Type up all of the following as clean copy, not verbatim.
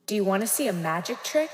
Do you want to see a magic trick?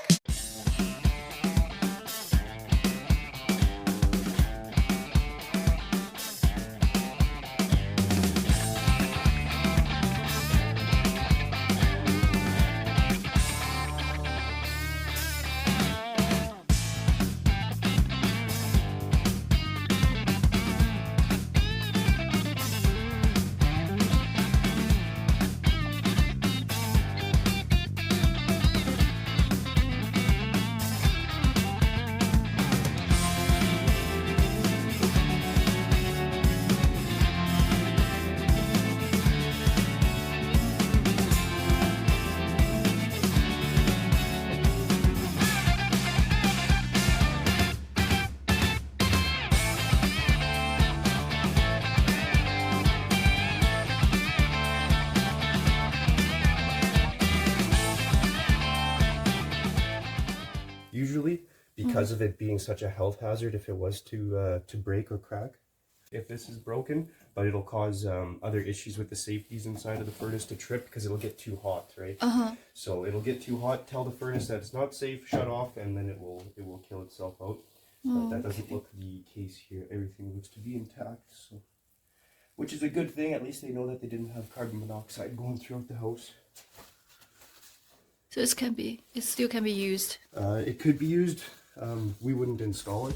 Usually, because of it being such a health hazard, if it was to break or crack, if this is broken, but it'll cause other issues with the safeties inside of the furnace to trip because it'll get too hot, right? So it'll get too hot. Tell the furnace that it's not safe. Shut off, and then it will kill itself out. But that doesn't look the case here. Everything looks to be intact, so which is a good thing. At least they know that they didn't have carbon monoxide going throughout the house. So it still can be used. It could be used. We wouldn't install it.